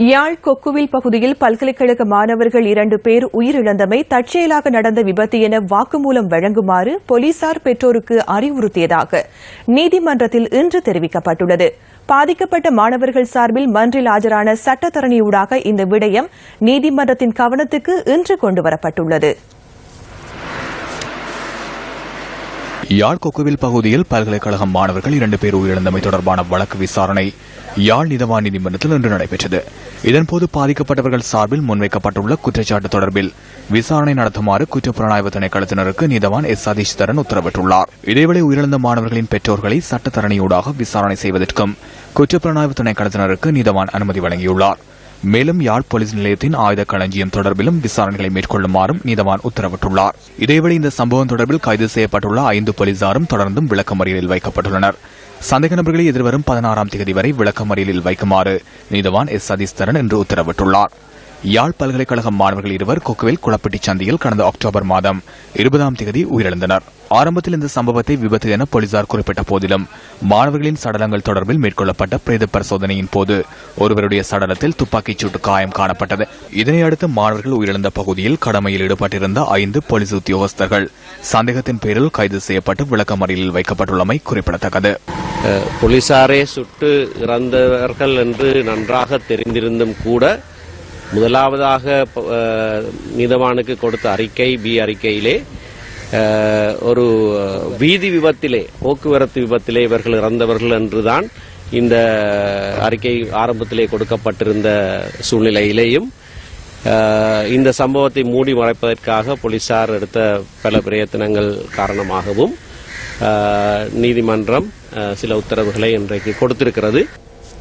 யாழ் கொக்குவில் பகுதியில் பல்கலைக்கழக மாணவர்கள் 2 பேர் உயிரிழந்தமை தற்செயலாக நடந்த விபத்து என வாக்குமூலம் வழங்குமாறு போலீசார் பெற்றோருக்கு அறிவுறுத்தியதாக நீதிமன்றத்தில் இன்று தெரிவிக்கப்பட்டுள்ளது. பாதிக்கப்பட்ட மாணவர்கள் சார்பில் மன்றில் ஆஜரான சட்டத்தரணியூடாக இந்த விடயம் நீதிமன்றத்தின் கவனத்துக்கு இன்று கொண்டுவரப்பட்டுள்ளது. யாழ் கொக்குவில் பகுதியில் பல்கலைக்கழக மாணவர்கள் 2 பேர் உயிரிழந்தமை தொடர்பான வழக்கு விசாரணை யாழ் நீதவான் நீதிமன்றத்தில் இன்று நடைபெற்றது. இதன்போது பாதிக்கப்பட்டவர்கள் சார்பில் முன்வைக்கப்பட்டுள்ள குற்றச்சாட்டு தொடர்பில் விசாரணை நடத்துமாறு குற்றப்புலனாய்வு திணைக்களத்தினருக்கு நீதவான் எஸ் சதீஷ்தரன் உத்தரவிட்டுள்ளார். இதேவேளை உயிரிழந்த மாணவர்களின் பெற்றோர்களை சட்டத்தரணியூடாக விசாரணை செய்வதற்கும் குற்றப்புலனாய்வு திணைக்களத்தினருக்கு நீதவான் அனுமதி வழங்கியுள்ளார். மேலும் யாழ் போலீஸ் நிலையத்தின் ஆயுத களஞ்சியம் தொடர்பிலும் விசாரணைகளை மேற்கொள்ளுமாறும் நீதவான் உத்தரவிட்டுள்ளார். இதேவேளை இந்த சம்பவம் தொடர்பில் கைது செய்யப்பட்டுள்ள 5 போலீசாரும் தொடர்ந்தும் விளக்கமறியலில் வைக்கப்பட்டுள்ளனர். சந்தேக நபர்களை எதிர்வரும் 16ஆம் தேதி வரை விளக்கமறியலில் வைக்குமாறு நீதவான் எஸ் சதீஷ்தரன் என்று உத்தரவிட்டுள்ளார். யாழ் பல்கலைக்கழக மாணவர்கள் 2 கொக்குவில் குளப்பட்டி சந்தியில் கடந்த அக்டோபர் மாதம் 20ஆம் தேதி உயிரிழந்தனர். ஆரம்பத்தில் இந்த சம்பவத்தை விபத்து என போலீசார் குறிப்பிட்ட போதிலும் மாணவர்களின் சடலங்கள் தொடர்பில் மேற்கொள்ளப்பட்ட பிரேத பரிசோதனையின் போது ஒருவருடைய சடலத்தில் துப்பாக்கிச் சூட்டு காயம் காணப்பட்டது. இதனையடுத்து மாணவர்கள் உயிரிழந்த பகுதியில் கடமையில் ஈடுபட்டிருந்த 5 போலீஸ் உத்தியோகஸ்தர்கள் சந்தேகத்தின் பேரில் கைது செய்யப்பட்டு விளக்கமறியலில் வைக்கப்பட்டுள்ளமை குறிப்பிடத்தக்கது. போலீசாரே சுட்டு இறந்தவர்கள் என்று நன்றாக தெரிந்திருந்தும் கூட முதலாவதாக நீதவானுக்கு கொடுத்த அறிக்கை பி அறிக்கையிலே ஒரு வீதி விபத்திலே போக்குவரத்து விபத்திலே இவர்கள் இறந்தவர்கள் என்றுதான் இந்த அறிக்கை ஆரம்பத்திலே கொடுக்கப்பட்டிருந்த சூழ்நிலையிலேயும் இந்த சம்பவத்தை மூடி மறைப்பதற்காக போலீசார் எடுத்த பல பிரயத்தனங்கள் காரணமாகவும் நீதிமன்றம் சில உத்தரவுகளை இன்றைக்கு கொடுத்திருக்கிறது.